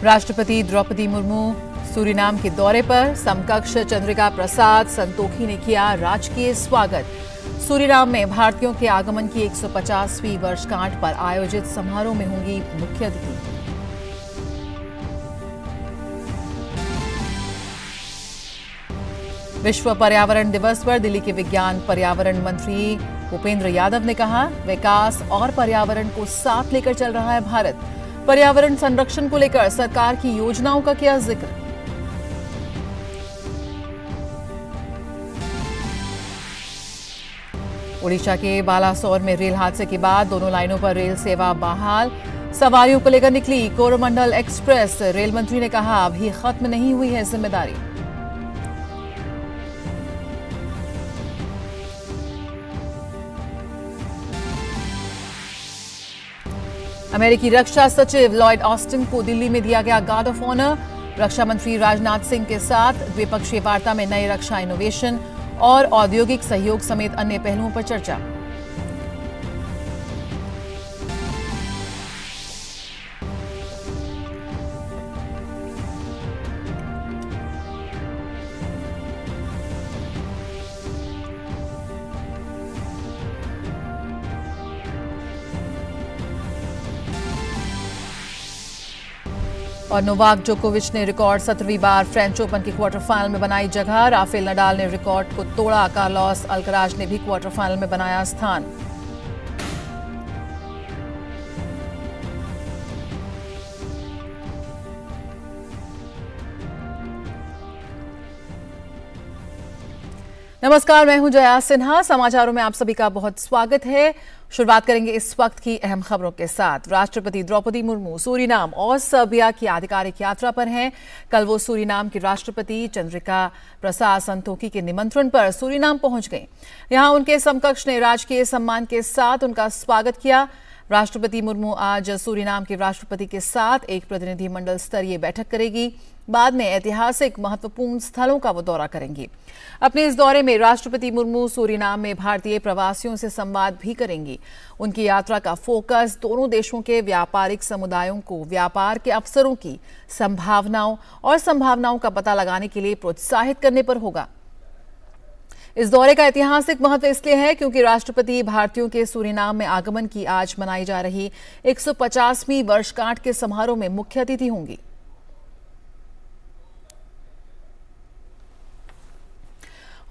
राष्ट्रपति द्रौपदी मुर्मू सूरीनाम के दौरे पर, समकक्ष चंद्रिका प्रसाद संतोखी ने किया राजकीय स्वागत। सूरीनाम में भारतीयों के आगमन की 150वीं वर्षगांठ पर आयोजित समारोह में होंगी मुख्य अतिथि। विश्व पर्यावरण दिवस पर दिल्ली के विज्ञान पर्यावरण मंत्री भूपेंद्र यादव ने कहा, विकास और पर्यावरण को साथ लेकर चल रहा है भारत। पर्यावरण संरक्षण को लेकर सरकार की योजनाओं का किया जिक्र। ओडिशा के बालासोर में रेल हादसे के बाद दोनों लाइनों पर रेल सेवा बहाल। सवारियों को लेकर निकली कोरोमंडल एक्सप्रेस। रेल मंत्री ने कहा, अभी खत्म नहीं हुई है जिम्मेदारी। अमेरिकी रक्षा सचिव लॉयड ऑस्टिन को दिल्ली में दिया गया गार्ड ऑफ ऑनर। रक्षा मंत्री राजनाथ सिंह के साथ द्विपक्षीय वार्ता में नए रक्षा इनोवेशन और औद्योगिक सहयोग समेत अन्य पहलुओं पर चर्चा। और नोवाक जोकोविच ने रिकॉर्ड 17वीं बार फ्रेंच ओपन के क्वार्टर फाइनल में बनाई जगह। राफेल नडाल ने रिकॉर्ड को तोड़ा। कार्लोस अल्कराज ने भी क्वार्टर फाइनल में बनाया स्थान। नमस्कार, मैं हूं जया सिन्हा। समाचारों में आप सभी का बहुत स्वागत है। शुरुआत करेंगे इस वक्त की अहम खबरों के साथ। राष्ट्रपति द्रौपदी मुर्मू सूरीनाम और सर्बिया की आधिकारिक यात्रा पर हैं। कल वो सूरीनाम की राष्ट्रपति चंद्रिका प्रसाद संतोखी के निमंत्रण पर सूरीनाम पहुंच गए। यहां उनके समकक्ष ने राजकीय सम्मान के साथ उनका स्वागत किया। राष्ट्रपति मुर्मू आज सूरीनाम के राष्ट्रपति के साथ एक प्रतिनिधिमंडल स्तरीय बैठक करेगी। बाद में ऐतिहासिक महत्वपूर्ण स्थलों का वो दौरा करेंगी। अपने इस दौरे में राष्ट्रपति मुर्मू सूरीनाम में भारतीय प्रवासियों से संवाद भी करेंगी। उनकी यात्रा का फोकस दोनों देशों के व्यापारिक समुदायों को व्यापार के अवसरों की संभावनाओं का पता लगाने के लिए प्रोत्साहित करने पर होगा। इस दौरे का ऐतिहासिक महत्व इसलिए है क्योंकि राष्ट्रपति भारतीयों के सूरीनाम में आगमन की आज मनाई जा रही 150वीं वर्षगांठ के समारोह में मुख्य अतिथि होंगी।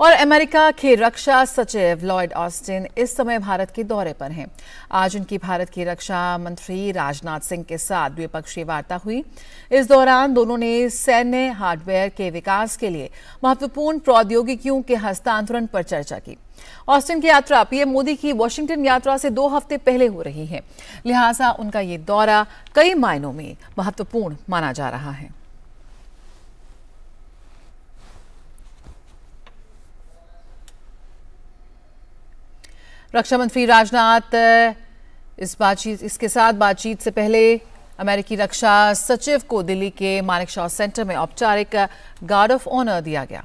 और अमेरिका के रक्षा सचिव लॉयड ऑस्टिन इस समय भारत के दौरे पर हैं। आज उनकी भारत के रक्षा मंत्री राजनाथ सिंह के साथ द्विपक्षीय वार्ता हुई। इस दौरान दोनों ने सैन्य हार्डवेयर के विकास के लिए महत्वपूर्ण प्रौद्योगिकियों के हस्तांतरण पर चर्चा की। ऑस्टिन की यात्रा पीएम मोदी की वॉशिंगटन यात्रा से 2 हफ्ते पहले हो रही है, लिहाजा उनका ये दौरा कई मायनों में महत्वपूर्ण माना जा रहा है। रक्षा मंत्री राजनाथ इसके साथ बातचीत से पहले अमेरिकी रक्षा सचिव को दिल्ली के मानेकशॉ सेंटर में औपचारिक गार्ड ऑफ ऑनर दिया गया।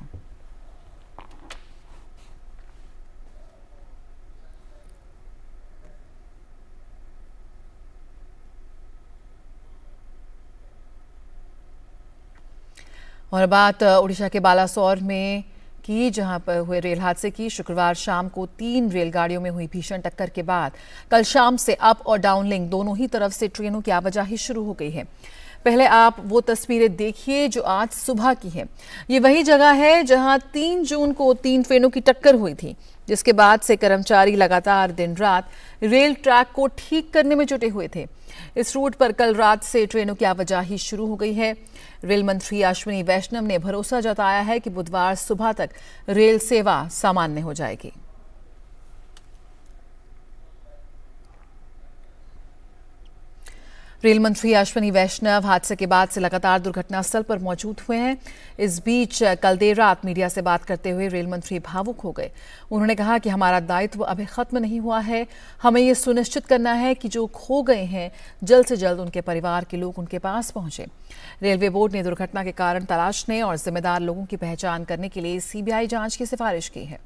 और बात ओडिशा के बालासोर में की, जहां पर हुए रेल हादसे की। शुक्रवार शाम को 3 रेलगाड़ियों में हुई भीषण टक्कर के बाद कल शाम से अप और डाउन लिंक दोनों ही तरफ से ट्रेनों की आवाजाही शुरू हो गई है। पहले आप वो तस्वीरें देखिए जो आज सुबह की है। ये वही जगह है जहां 3 जून को 3 ट्रेनों की टक्कर हुई थी, जिसके बाद से कर्मचारी लगातार दिन रात रेल ट्रैक को ठीक करने में जुटे हुए थे। इस रूट पर कल रात से ट्रेनों की आवाजाही शुरू हो गई है। रेल मंत्री अश्विनी वैष्णव ने भरोसा जताया है कि बुधवार सुबह तक रेल सेवा सामान्य हो जाएगी। रेल मंत्री अश्विनी वैष्णव हादसे के बाद से लगातार दुर्घटनास्थल पर मौजूद हुए हैं। इस बीच कल देर रात मीडिया से बात करते हुए रेल मंत्री भावुक हो गए। उन्होंने कहा कि हमारा दायित्व अभी खत्म नहीं हुआ है। हमें ये सुनिश्चित करना है कि जो खो गए हैं जल्द से जल्द उनके परिवार के लोग उनके पास पहुंचे। रेलवे बोर्ड ने दुर्घटना के कारण तलाशने और जिम्मेदार लोगों की पहचान करने के लिए सीबीआई जांच की सिफारिश की है।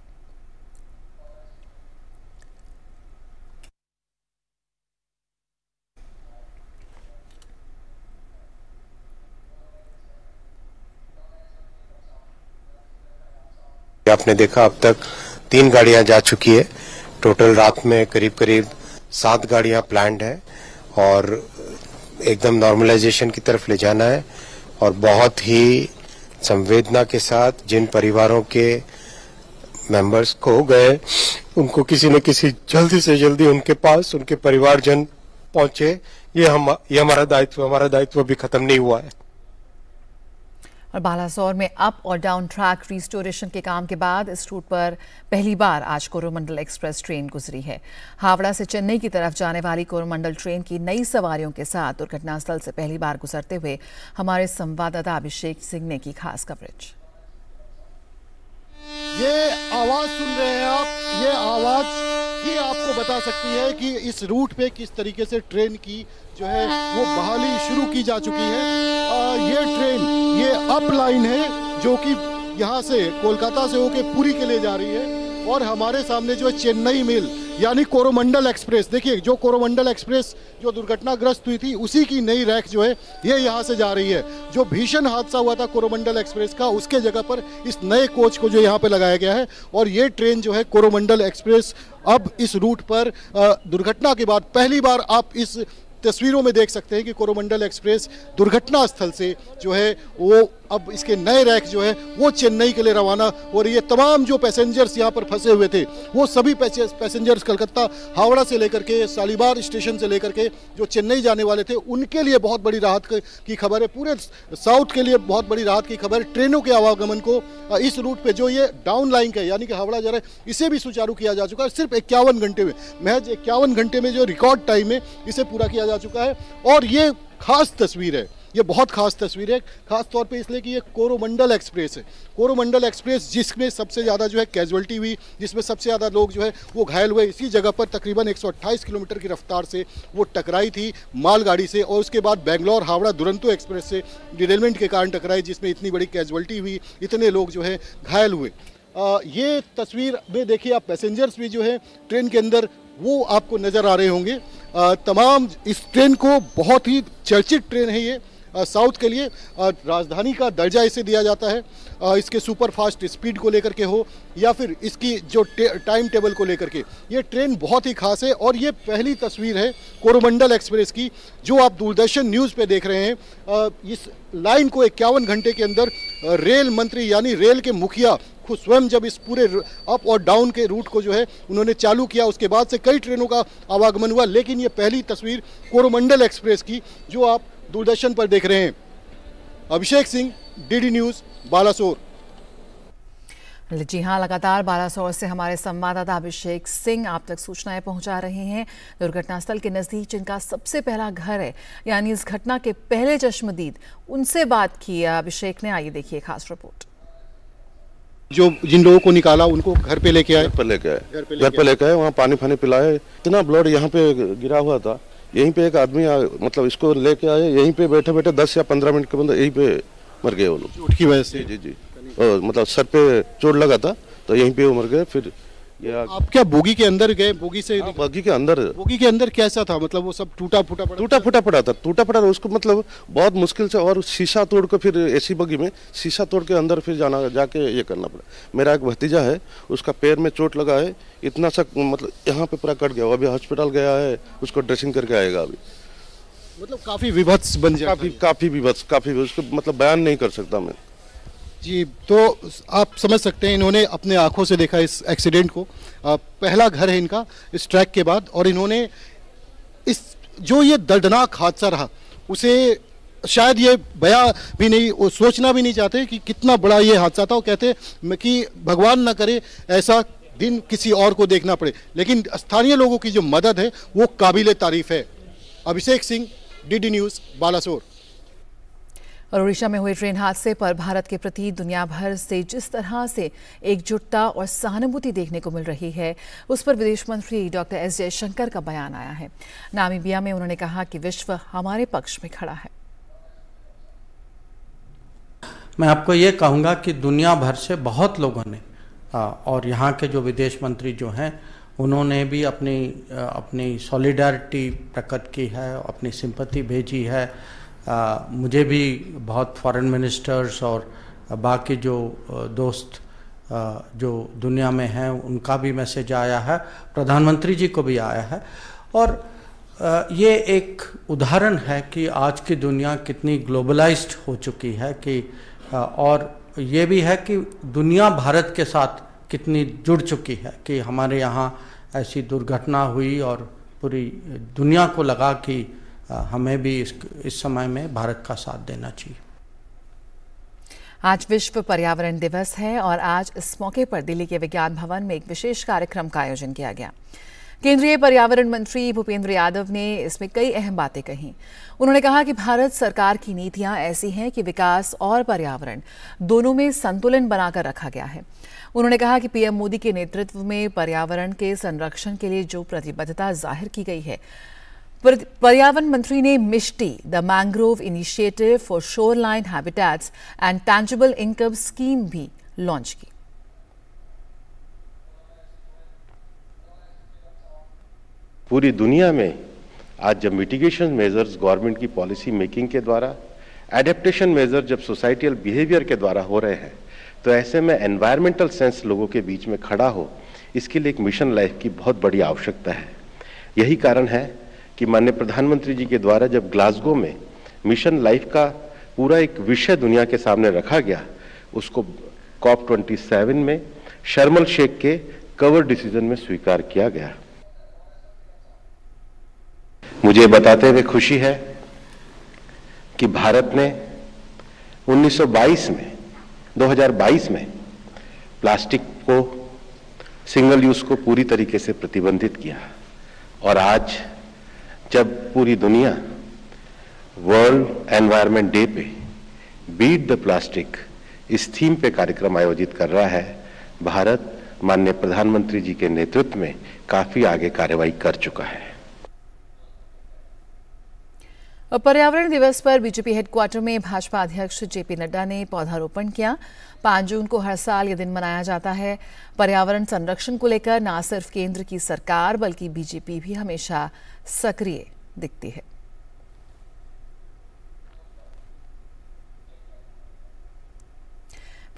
आपने देखा अब तक 3 गाड़ियां जा चुकी है। टोटल रात में करीब करीब 7 गाड़ियां प्लान्ड है और एकदम नॉर्मलाइजेशन की तरफ ले जाना है। और बहुत ही संवेदना के साथ जिन परिवारों के मेंबर्स खो गए उनको किसी न किसी जल्दी से जल्दी उनके पास उनके परिवारजन पहुंचे, ये हमारा दायित्व अभी खत्म नहीं हुआ है। और बालासोर में अप और डाउन ट्रैक रिस्टोरेशन के काम के बाद इस रूट पर पहली बार आज कोरोमंडल एक्सप्रेस ट्रेन गुजरी है। हावड़ा से चेन्नई की तरफ जाने वाली कोरोमंडल ट्रेन की नई सवारियों के साथ दुर्घटनास्थल से पहली बार गुजरते हुए हमारे संवाददाता अभिषेक सिंह ने की खास कवरेज। ये आवाज सुन रहे हैं आप, ये आवाज ही आपको बता सकती है कि इस रूट पे किस तरीके से ट्रेन की जो है वो बहाली शुरू की जा चुकी है। ये ट्रेन ये अप लाइन है जो कि यहाँ से कोलकाता से होके पुरी के लिए जा रही है। और हमारे सामने जो है चेन्नई मेल यानी कोरोमंडल एक्सप्रेस, देखिए जो कोरोमंडल एक्सप्रेस जो दुर्घटनाग्रस्त हुई थी उसी की नई रैक जो है ये यहाँ से जा रही है। जो भीषण हादसा हुआ था कोरोमंडल एक्सप्रेस का उसके जगह पर इस नए कोच को जो यहाँ पे लगाया गया है। और ये ट्रेन जो है कोरोमंडल एक्सप्रेस अब इस रूट पर दुर्घटना के बाद पहली बार आप इस तस्वीरों में देख सकते हैं कि कोरोमंडल एक्सप्रेस दुर्घटना स्थल से जो है वो अब इसके नए रैक जो है वो चेन्नई के लिए रवाना हो रही है। तमाम जो पैसेंजर्स यहाँ पर फंसे हुए थे वो सभी पैसेंजर्स कलकत्ता हावड़ा से लेकर के शालीमार स्टेशन से लेकर के जो चेन्नई जाने वाले थे उनके लिए बहुत बड़ी राहत की खबर है। पूरे साउथ के लिए बहुत बड़ी राहत की खबर। ट्रेनों के आवागमन को इस रूट पे जो ये डाउन लाइन का यानी कि हावड़ा जा रहा है इसे भी सुचारू किया जा चुका है। सिर्फ 51 घंटे में, महज 51 घंटे में जो रिकॉर्ड टाइम में इसे पूरा किया जा चुका है। और ये खास तस्वीर है, ये बहुत खास तस्वीर है, खास तौर पे इसलिए कि ये कोरोमंडल एक्सप्रेस है। कोरोमंडल एक्सप्रेस जिसमें सबसे ज़्यादा जो है कैजुअल्टी हुई, जिसमें सबसे ज़्यादा लोग जो है वो घायल हुए, इसी जगह पर तकरीबन 128 किलोमीटर की रफ्तार से वो टकराई थी मालगाड़ी से। और उसके बाद बेंगलोर हावड़ा दुरंतो एक्सप्रेस से डिरेलमेंट के कारण टकराई जिसमें इतनी बड़ी कैजुअल्टी हुई, इतने लोग जो है घायल हुए। ये तस्वीर में देखिए आप पैसेंजर्स भी जो है ट्रेन के अंदर वो आपको नज़र आ रहे होंगे। तमाम इस ट्रेन को बहुत ही चर्चित ट्रेन है ये साउथ के लिए। राजधानी का दर्जा इसे दिया जाता है, इसके सुपर फास्ट स्पीड को लेकर के हो या फिर इसकी जो टाइम टेबल को लेकर के। ये ट्रेन बहुत ही खास है और ये पहली तस्वीर है कोरोमंडल एक्सप्रेस की जो आप दूरदर्शन न्यूज़ पे देख रहे हैं। इस लाइन को 51 घंटे के अंदर रेल मंत्री यानी रेल के मुखिया खुद स्वयं जब इस पूरे अप और डाउन के रूट को जो है उन्होंने चालू किया, उसके बाद से कई ट्रेनों का आवागमन हुआ। लेकिन ये पहली तस्वीर कोरोमंडल एक्सप्रेस की जो आप दूरदर्शन पर देख रहे हैं। Abhishek Singh, DD news, Balasore. जी हाँ, लगातार बालासोर से हमारे संवाददाता अभिषेक सिंह आप तक सूचनाएं पहुंचा रहे हैं। दुर्घटनास्थल के नजदीक जिनका सबसे पहला घर है यानी इस घटना के पहले चश्मदीद, उनसे बात की अभिषेक ने। आइए देखिए खास रिपोर्ट। जो जिन लोगों को निकाला उनको घर पे लेके आए, घर पे लेके आए, वहाँ पानी पिलाए। इतना ब्लड यहाँ पे गिरा हुआ था, यहीं पे एक आदमी मतलब इसको लेके आए, यहीं पे बैठे बैठे 10 या 15 मिनट के अंदर यहीं पे मर गए वो लोग चोट की वजह से। जी मतलब सर पे चोट लगा था तो यहीं पे वो मर गए। फिर आप क्या बोगी के अंदर गए? बोगी से बोगी के अंदर कैसा था? मतलब वो सब टूटा फूटा पड़ा था उसको, मतलब बहुत मुश्किल से। और शीशा तोड़ के फिर एसी बगी में शीशा तोड़ के अंदर फिर जाके ये करना पड़ा। मेरा एक भतीजा है, उसका पैर में चोट लगा है, इतना सा मतलब यहाँ पे पूरा कट गया। अभी हॉस्पिटल गया है, उसको ड्रेसिंग करके आएगा अभी। मतलब काफी विभत्स बन जाए, काफी विभत्स, उसको मतलब बयान नहीं कर सकता मैं। जी, तो आप समझ सकते हैं इन्होंने अपने आंखों से देखा इस एक्सीडेंट को। पहला घर है इनका इस ट्रैक के बाद, और इन्होंने इस जो ये दर्दनाक हादसा रहा उसे शायद ये बया भी नहीं, सोचना भी नहीं चाहते कि कितना बड़ा ये हादसा था। वो कहते कि भगवान ना करे ऐसा दिन किसी और को देखना पड़े। लेकिन स्थानीय लोगों की जो मदद है वो काबिले तारीफ है। Abhishek Singh, DD news, Balasore. और ओडिशा में हुए ट्रेन हादसे पर भारत के प्रति दुनिया भर से जिस तरह से एकजुटता और सहानुभूति देखने को मिल रही है, उस पर विदेश मंत्री डॉक्टर एस जयशंकर का बयान आया है। नामीबिया में उन्होंने कहा कि विश्व हमारे पक्ष में खड़ा है। मैं आपको ये कहूँगा कि दुनिया भर से बहुत लोगों ने और यहाँ के जो विदेश मंत्री जो हैं उन्होंने भी अपनी सॉलिडारिटी प्रकट की है, अपनी सिंपैथी भेजी है। मुझे भी बहुत फॉरेन मिनिस्टर्स और बाकी जो दोस्त जो दुनिया में हैं उनका भी मैसेज आया है, प्रधानमंत्री जी को भी आया है। और ये एक उदाहरण है कि आज की दुनिया कितनी ग्लोबलाइज्ड हो चुकी है कि और ये भी है कि दुनिया भारत के साथ कितनी जुड़ चुकी है कि हमारे यहाँ ऐसी दुर्घटना हुई और पूरी दुनिया को लगा कि हमें भी इस समय में भारत का साथ देना चाहिए। आज विश्व पर्यावरण दिवस है और आज इस मौके पर दिल्ली के विज्ञान भवन में एक विशेष कार्यक्रम का आयोजन किया गया। केंद्रीय पर्यावरण मंत्री भूपेंद्र यादव ने इसमें कई अहम बातें कही। उन्होंने कहा कि भारत सरकार की नीतियां ऐसी हैं कि विकास और पर्यावरण दोनों में संतुलन बनाकर रखा गया है। उन्होंने कहा कि पीएम मोदी के नेतृत्व में पर्यावरण के संरक्षण के लिए जो प्रतिबद्धता जाहिर की गई है, पर्यावरण मंत्री ने Mishti the mangrove initiative for shoreline habitats and tangible income scheme भी लॉन्च की। पूरी दुनिया में आज जब मिटिगेशन मेजर्स गवर्नमेंट की पॉलिसी मेकिंग के द्वारा, एडेप्टेशन मेजर जब सोसाइटियल बिहेवियर के द्वारा हो रहे हैं, तो ऐसे में एनवायरमेंटल सेंस लोगों के बीच में खड़ा हो, इसके लिए एक मिशन लाइफ की बहुत बड़ी आवश्यकता है। यही कारण है कि माननीय प्रधानमंत्री जी के द्वारा जब ग्लासगो में मिशन लाइफ का पूरा एक विषय दुनिया के सामने रखा गया, उसको COP27 में शर्म एल शेख के कवर डिसीजन में स्वीकार किया गया। मुझे बताते हुए खुशी है कि भारत ने 2022 में प्लास्टिक को, सिंगल यूज को पूरी तरीके से प्रतिबंधित किया और आज जब पूरी दुनिया वर्ल्ड एनवायरनमेंट डे पे बीट द प्लास्टिक इस थीम पे कार्यक्रम आयोजित कर रहा है, भारत माननीय प्रधानमंत्री जी के नेतृत्व में काफी आगे कार्रवाई कर चुका है। पर्यावरण दिवस पर बीजेपी हेडक्वार्टर में भाजपा अध्यक्ष जेपी नड्डा ने पौधारोपण किया। 5 जून को हर साल यह दिन मनाया जाता है। पर्यावरण संरक्षण को लेकर न सिर्फ केंद्र की सरकार बल्कि बीजेपी भी हमेशा सक्रिय दिखती है।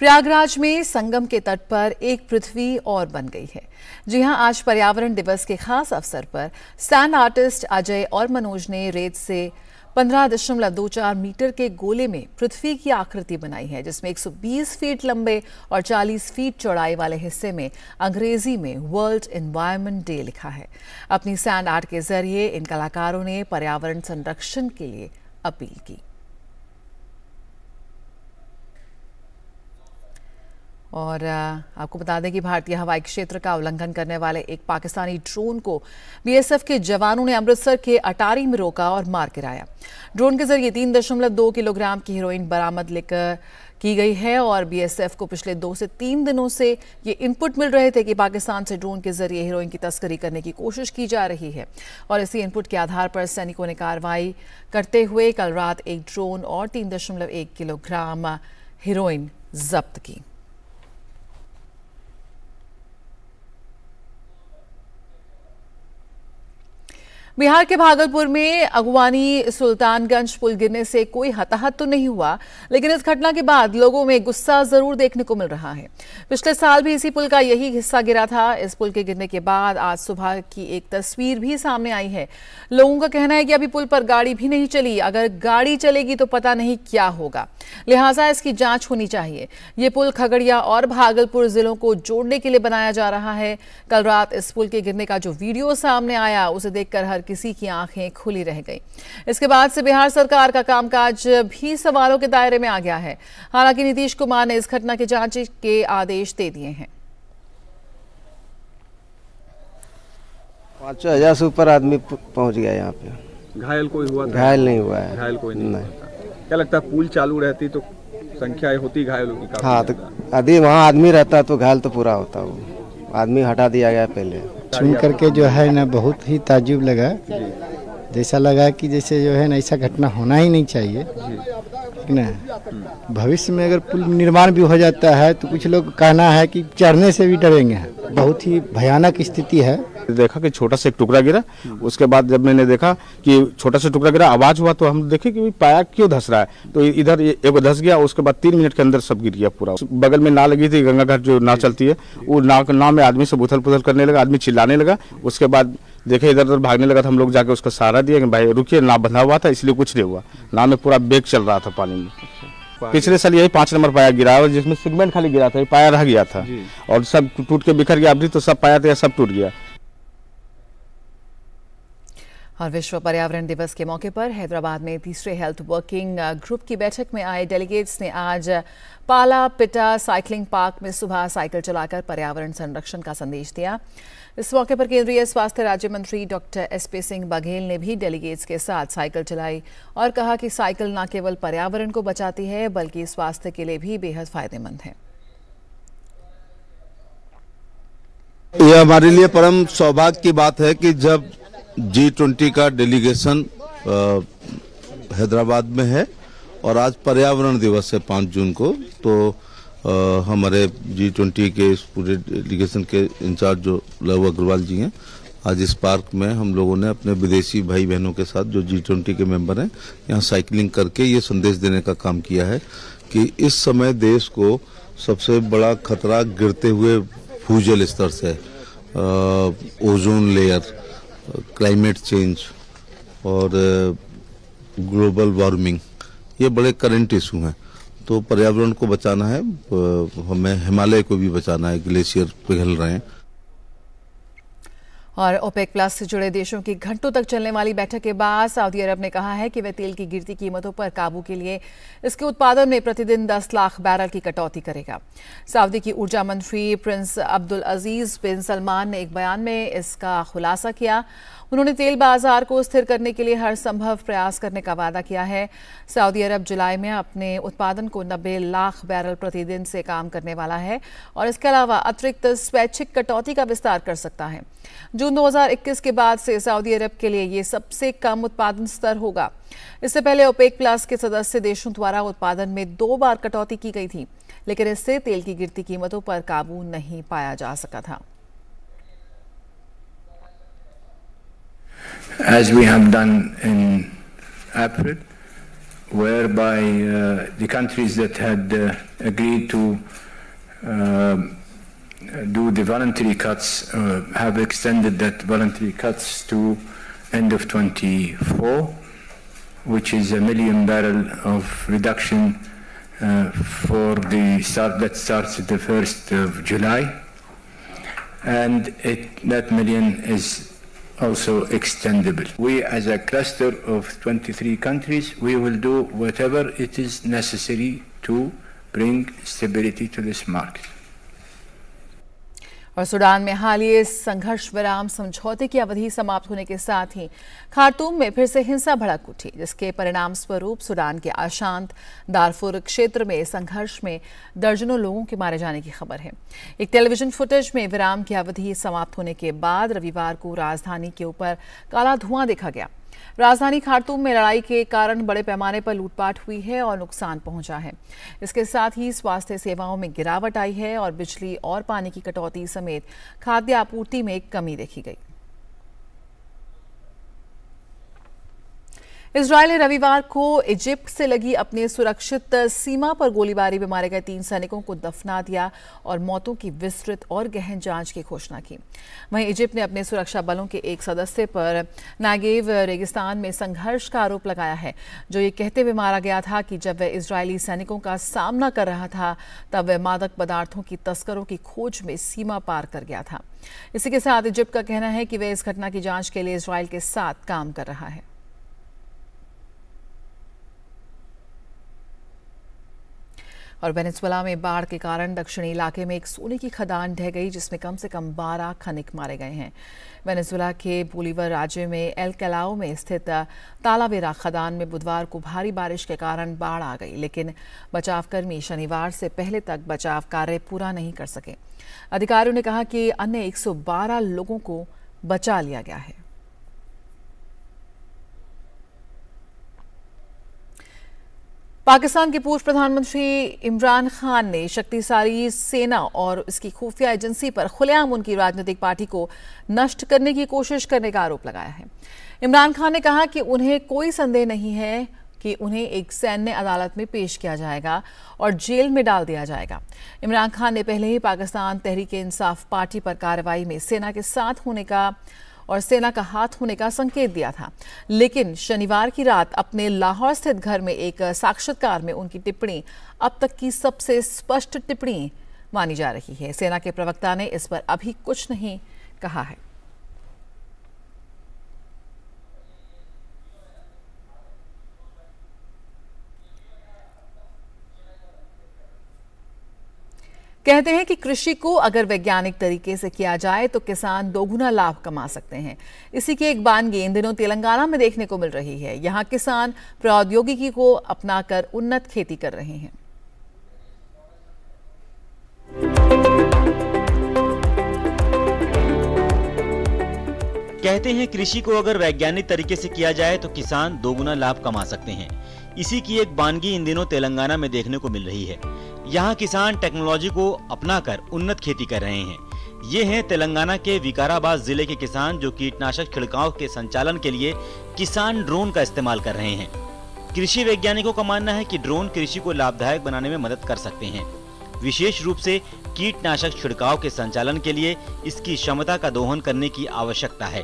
प्रयागराज में संगम के तट पर एक पृथ्वी और बन गई है। जी हां, आज पर्यावरण दिवस के खास अवसर पर सैंड आर्टिस्ट अजय और मनोज ने रेत से 15.24 मीटर के गोले में पृथ्वी की आकृति बनाई है, जिसमें 120 फीट लंबे और 40 फीट चौड़ाई वाले हिस्से में अंग्रेजी में वर्ल्ड एनवायरनमेंट डे लिखा है। अपनी सैंड आर्ट के जरिए इन कलाकारों ने पर्यावरण संरक्षण के लिए अपील की। और आपको बता दें कि भारतीय हवाई क्षेत्र का उल्लंघन करने वाले एक पाकिस्तानी ड्रोन को बीएसएफ के जवानों ने अमृतसर के अटारी में रोका और मार गिराया। ड्रोन के जरिए 3.2 किलोग्राम की हेरोइन बरामद लेकर की गई है और बीएसएफ को पिछले 2 से 3 दिनों से ये इनपुट मिल रहे थे कि पाकिस्तान से ड्रोन के जरिए हेरोइन की तस्करी करने की कोशिश की जा रही है और इसी इनपुट के आधार पर सैनिकों ने कार्रवाई करते हुए कल रात एक ड्रोन और 3.1 किलोग्राम हेरोइन जब्त की। बिहार के भागलपुर में अगवानी सुल्तानगंज पुल गिरने से कोई हताहत तो नहीं हुआ, लेकिन इस घटना के बाद लोगों में गुस्सा जरूर देखने को मिल रहा है। पिछले साल भी इसी पुल का यही हिस्सा गिरा था। इस पुल के गिरने के बाद आज सुबह की एक तस्वीर भी सामने आई है। लोगों का कहना है कि अभी पुल पर गाड़ी भी नहीं चली, अगर गाड़ी चलेगी तो पता नहीं क्या होगा, लिहाजा इसकी जांच होनी चाहिए। ये पुल खगड़िया और भागलपुर जिलों को जोड़ने के लिए बनाया जा रहा है। कल रात इस पुल के गिरने का जो वीडियो सामने आया, उसे देखकर हर किसी की आंखें खुली रह गई। इसके बाद से बिहार सरकार का कामकाज भी सवालों के दायरे में आ गया है। हालांकि नीतीश कुमार ने इस घटना की जांच के आदेश दे दिए हैं। 5,000 से ऊपर आदमी पहुंच गया यहाँ पे। घायल कोई हुआ था? घायल नहीं हुआ है। घायल कोई नहीं। क्या लगता है पुल चालू रहती तो संख्या होती घायलों की? हाँ, तो यदि वहाँ आदमी रहता तो घायल तो पूरा होता। वो आदमी हटा दिया गया पहले। सुन करके जो है ना बहुत ही ताज्जुब लगा, जैसा लगा कि जैसे जो है ना ऐसा घटना होना ही नहीं चाहिए, सकना है। भविष्य में अगर पुल निर्माण भी हो जाता है तो कुछ लोग कहना है कि चढ़ने से भी डरेंगे। बहुत ही भयानक स्थिति है। देखा कि छोटा सा एक टुकड़ा गिरा, उसके बाद जब मैंने देखा कि छोटा सा टुकड़ा गिरा, आवाज हुआ, तो हम देखे कि पाया क्यों धस रहा है, तो इधर एक धस गया। उसके बाद 3 मिनट के अंदर सब गिर गया पूरा। बगल में नाव लगी थी, गंगा घाट जो नाव चलती है, वो नाव में आदमी सब उथल पुथल करने लगा, आदमी चिल्लाने लगा। उसके बाद देखे इधर उधर भागने लगा, तो हम लोग जाके उसका सहारा दिया कि भाई रुकिए, नाव बंधा हुआ था इसलिए कुछ नहीं हुआ। नाव में पूरा बेग चल रहा था पानी में। पिछले साल यही 5 नंबर पाया गिरा और जिसमें सेगमेंट खाली गिरा था, पाया रह गया था और सब टूट के बिखर गया। अभी तो सब पाया था, सब टूट गया। और विश्व पर्यावरण दिवस के मौके पर हैदराबाद में तीसरे हेल्थ वर्किंग ग्रुप की बैठक में आए डेलीगेट्स ने आज पाला पिटा साइकिलिंग पार्क में सुबह साइकिल चलाकर पर्यावरण संरक्षण का संदेश दिया। इस मौके पर केंद्रीय स्वास्थ्य राज्य मंत्री डॉक्टर SP सिंह बघेल ने भी डेलीगेट्स के साथ साइकिल चलाई और कहा कि साइकिल न केवल पर्यावरण को बचाती है बल्कि स्वास्थ्य के लिए भी बेहद फायदेमंद है। यह हमारे लिए परम सौभाग्य की बात है कि जब G20 का डेलीगेशन हैदराबाद में है और आज पर्यावरण दिवस है 5 जून को, तो हमारे G20 के इस पूरे डेलीगेशन के इंचार्ज जो लव अग्रवाल जी हैं, आज इस पार्क में हम लोगों ने अपने विदेशी भाई बहनों के साथ जो G20 के मेंबर हैं, यहाँ साइकिलिंग करके ये संदेश देने का काम किया है कि इस समय देश को सबसे बड़ा खतरा गिरते हुए भूजल स्तर से, ओजोन लेयर, क्लाइमेट चेंज और ग्लोबल वार्मिंग, ये बड़े करंट इशू हैं। तो पर्यावरण को बचाना है, हमें हिमालय को भी बचाना है, ग्लेशियर पिघल रहे हैं। और ओपेक प्लस से जुड़े देशों की घंटों तक चलने वाली बैठक के बाद सऊदी अरब ने कहा है कि वह तेल की गिरती कीमतों पर काबू के लिए इसके उत्पादन में प्रतिदिन 10 लाख बैरल की कटौती करेगा। सऊदी की ऊर्जा मंत्री प्रिंस अब्दुल अजीज बिन सलमान ने एक बयान में इसका खुलासा किया। उन्होंने तेल बाजार को स्थिर करने के लिए हर संभव प्रयास करने का वादा किया है। सऊदी अरब जुलाई में अपने उत्पादन को 90 लाख बैरल प्रतिदिन से काम करने वाला है और इसके अलावा अतिरिक्त स्वैच्छिक कटौती का विस्तार कर सकता है। जून 2021 के बाद से सऊदी अरब के लिए ये सबसे कम उत्पादन स्तर होगा। इससे पहले ओपेक प्लस के सदस्य देशों द्वारा उत्पादन में 2 बार कटौती की गई थी, लेकिन इससे तेल की गिरती कीमतों पर काबू नहीं पाया जा सका था। As we have done in April, whereby the countries that had agreed to do the voluntary cuts have extended that voluntary cuts to end of 24, which is 1 million barrel of reduction for the start that starts at the 1st of July, and that million is also extendable. We as a cluster of 23 countries, we will do whatever it is necessary to bring stability to this market. और Sudan में हालिया संघर्ष विराम समझौते की अवधि समाप्त होने के साथ ही खार्तूम में फिर से हिंसा भड़क उठी, जिसके परिणाम स्वरूप सूडान के अशांत दारफुर क्षेत्र में संघर्ष में दर्जनों लोगों के मारे जाने की खबर है। एक टेलीविजन फुटेज में विराम की अवधि समाप्त होने के बाद रविवार को राजधानी के ऊपर काला धुआं देखा गया। राजधानी खार्तूम में लड़ाई के कारण बड़े पैमाने पर लूटपाट हुई है और नुकसान पहुंचा है। इसके साथ ही स्वास्थ्य सेवाओं में गिरावट आई है और बिजली और पानी की कटौती समेत खाद्य आपूर्ति में कमी देखी गई। इजरायल ने रविवार को इजिप्ट से लगी अपनी सुरक्षित सीमा पर गोलीबारी में मारे गए 3 सैनिकों को दफना दिया और मौतों की विस्तृत और गहन जांच की घोषणा की। वहीं इजिप्ट ने अपने सुरक्षा बलों के एक सदस्य पर नेगेव रेगिस्तान में संघर्ष का आरोप लगाया है, जो ये कहते हुए मारा गया था कि जब वह इजरायली सैनिकों का सामना कर रहा था तब वह मादक पदार्थों की तस्करों की खोज में सीमा पार कर गया था। इसी के साथ इजिप्ट का कहना है कि वह इस घटना की जांच के लिए इजरायल के साथ काम कर रहा है। और वेनेजुएला में बाढ़ के कारण दक्षिणी इलाके में एक सोने की खदान ढह गई, जिसमें कम से कम 12 खनिक मारे गए हैं। वेनेजुएला के बोलीवर राज्य में एल कैलाओ में स्थित तालावेरा खदान में बुधवार को भारी बारिश के कारण बाढ़ आ गई, लेकिन बचावकर्मी शनिवार से पहले तक बचाव कार्य पूरा नहीं कर सके। अधिकारियों ने कहा कि अन्य 112 लोगों को बचा लिया गया है। पाकिस्तान के पूर्व प्रधानमंत्री इमरान खान ने शक्तिशाली सेना और इसकी खुफिया एजेंसी पर खुलेआम उनकी राजनीतिक पार्टी को नष्ट करने की कोशिश करने का आरोप लगाया है। इमरान खान ने कहा कि उन्हें कोई संदेह नहीं है कि उन्हें एक सैन्य अदालत में पेश किया जाएगा और जेल में डाल दिया जाएगा। इमरान खान ने पहले ही पाकिस्तान तहरीक-ए-इंसाफ पार्टी पर कार्रवाई में सेना के साथ होने का और सेना का हाथ होने का संकेत दिया था, लेकिन शनिवार की रात अपने लाहौर स्थित घर में एक साक्षात्कार में उनकी टिप्पणी अब तक की सबसे स्पष्ट टिप्पणी मानी जा रही है। सेना के प्रवक्ता ने इस पर अभी कुछ नहीं कहा है। कहते हैं कि कृषि को अगर वैज्ञानिक तरीके से किया जाए तो किसान दोगुना लाभ कमा सकते हैं। इसी की एक बानगी इन दिनों तेलंगाना में देखने को मिल रही है। यहाँ किसान प्रौद्योगिकी को अपनाकर उन्नत खेती कर रहे हैं। कहते हैं कृषि को अगर वैज्ञानिक तरीके से किया जाए तो किसान दोगुना लाभ कमा सकते हैं। इसी की एक बानगी इन दिनों तेलंगाना में देखने को मिल रही है। यहाँ किसान टेक्नोलॉजी को अपनाकर उन्नत खेती कर रहे हैं। ये हैं तेलंगाना के विकाराबाद जिले के किसान जो कीटनाशक छिड़काव के संचालन के लिए किसान ड्रोन का इस्तेमाल कर रहे हैं। कृषि वैज्ञानिकों का मानना है कि ड्रोन कृषि को लाभदायक बनाने में मदद कर सकते हैं। विशेष रूप से कीटनाशक छिड़काव के संचालन के लिए इसकी क्षमता का दोहन करने की आवश्यकता है।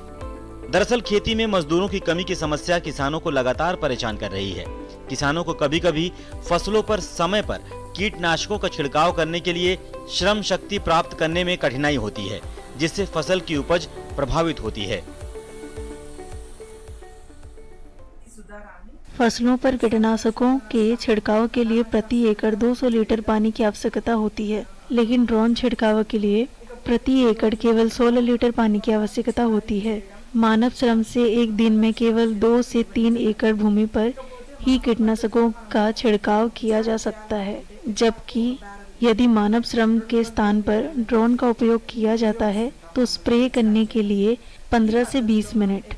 दरअसल खेती में मजदूरों की कमी की समस्या किसानों को लगातार परेशान कर रही है। किसानों को कभी कभी फसलों पर समय पर कीटनाशकों का छिड़काव करने के लिए श्रम शक्ति प्राप्त करने में कठिनाई होती है, जिससे फसल की उपज प्रभावित होती है। फसलों पर कीटनाशकों के छिड़काव के लिए प्रति एकड़ 200 लीटर पानी की आवश्यकता होती है, लेकिन ड्रोन छिड़काव के लिए प्रति एकड़ केवल 16 लीटर पानी की आवश्यकता होती है। मानव श्रम से एक दिन में केवल 2 से 3 एकड़ भूमि पर ही कीटनाशकों का छिड़काव किया जा सकता है, जबकि यदि मानव श्रम के स्थान पर ड्रोन का उपयोग किया जाता है तो स्प्रे करने के लिए 15 से 20 मिनट।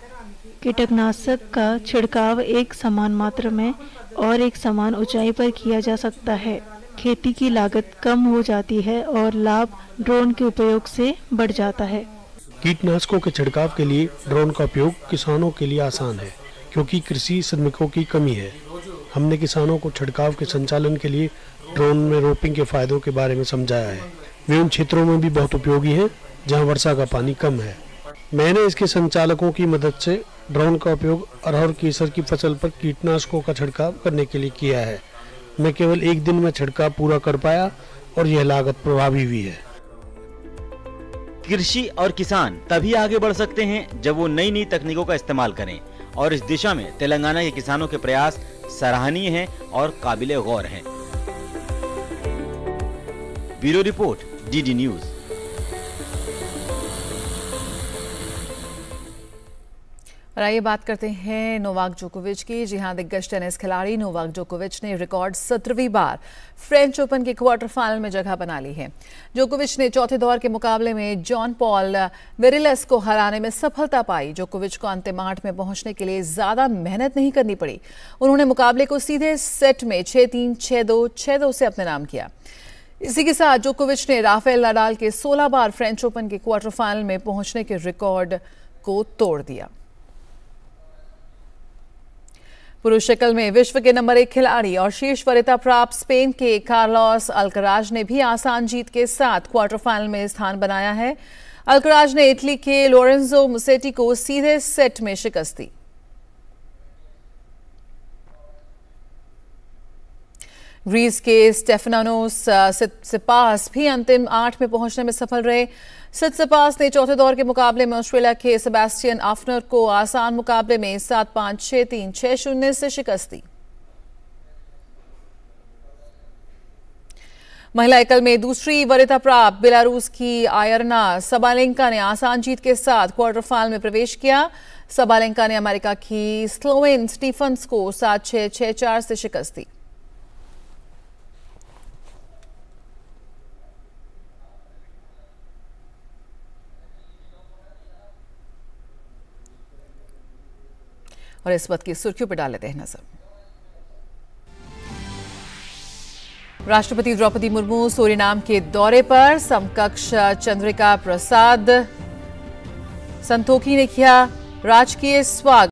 कीटनाशक का छिड़काव एक समान मात्रा में और एक समान ऊंचाई पर किया जा सकता है। खेती की लागत कम हो जाती है और लाभ ड्रोन के उपयोग से बढ़ जाता है। कीटनाशकों के छिड़काव के लिए ड्रोन का उपयोग किसानों के लिए आसान है, क्योंकि कृषि श्रमिकों की कमी है। हमने किसानों को छिड़काव के संचालन के लिए ड्रोन में रोपिंग के फायदों के बारे में समझाया है। वे उन क्षेत्रों में भी बहुत उपयोगी है जहां वर्षा का पानी कम है। मैंने इसके संचालकों की मदद से ड्रोन का उपयोग अरहर केसर की फसल पर कीटनाशकों का छिड़काव करने के लिए किया है। मैं केवल एक दिन में छिड़काव पूरा कर पाया और यह लागत प्रभावी भी है। कृषि और किसान तभी आगे बढ़ सकते हैं जब वो नई नई तकनीकों का इस्तेमाल करें, और इस दिशा में तेलंगाना के किसानों के प्रयास सराहनीय हैं और काबिले गौर हैं। Bureau report, DD news. और आइए बात करते हैं नोवाक जोकोविच की। जी हां, दिग्गज टेनिस खिलाड़ी नोवाक जोकोविच ने रिकॉर्ड 17वीं बार फ्रेंच ओपन के क्वार्टर फाइनल में जगह बना ली है। जोकोविच ने चौथे दौर के मुकाबले में जॉन पॉल वेरिलस को हराने में सफलता पाई। जोकोविच को अंतिम 8 में पहुंचने के लिए ज्यादा मेहनत नहीं करनी पड़ी। उन्होंने मुकाबले को सीधे सेट में 6-3, 6-2, 6-2 से अपने नाम किया। इसी के साथ जोकोविच ने राफेल नाडाल के 16 बार फ्रेंच ओपन के क्वार्टर फाइनल में पहुंचने के रिकॉर्ड को तोड़ दिया। पुरुष शक्ल में विश्व के नंबर 1 खिलाड़ी और शीर्ष वरीयता प्राप्त स्पेन के कार्लोस अल्कराज ने भी आसान जीत के साथ क्वार्टर फाइनल में स्थान बनाया है। अल्कराज ने इटली के लोरेंजो मुसेटी को सीधे सेट में शिकस्त दी। ग्रीस के स्टेफानोस सित्सिपास भी अंतिम 8 में पहुंचने में सफल रहे। सित्सिपास ने चौथे दौर के मुकाबले में ऑस्ट्रेलिया के सेबेस्टियन आफ्नर को आसान मुकाबले में 7-5, 6-3, 6-0 से शिकस्त दी। महिला एकल में दूसरी वरीयता प्राप्त बेलारूस की आयरना सबालेंका ने आसान जीत के साथ क्वार्टर फाइनल में प्रवेश किया। सबालेंका ने अमेरिका की स्लोवेन स्टीफन्स को 7-6, 6-4 से शिकस्त दी। और इस वक्त की सुर्खियों पर डाल लेते हैं नजर। राष्ट्रपति द्रौपदी मुर्मू सूरीनाम के दौरे पर। समकक्ष चंद्रिका प्रसाद संतोखी ने किया राजकीय स्वागत।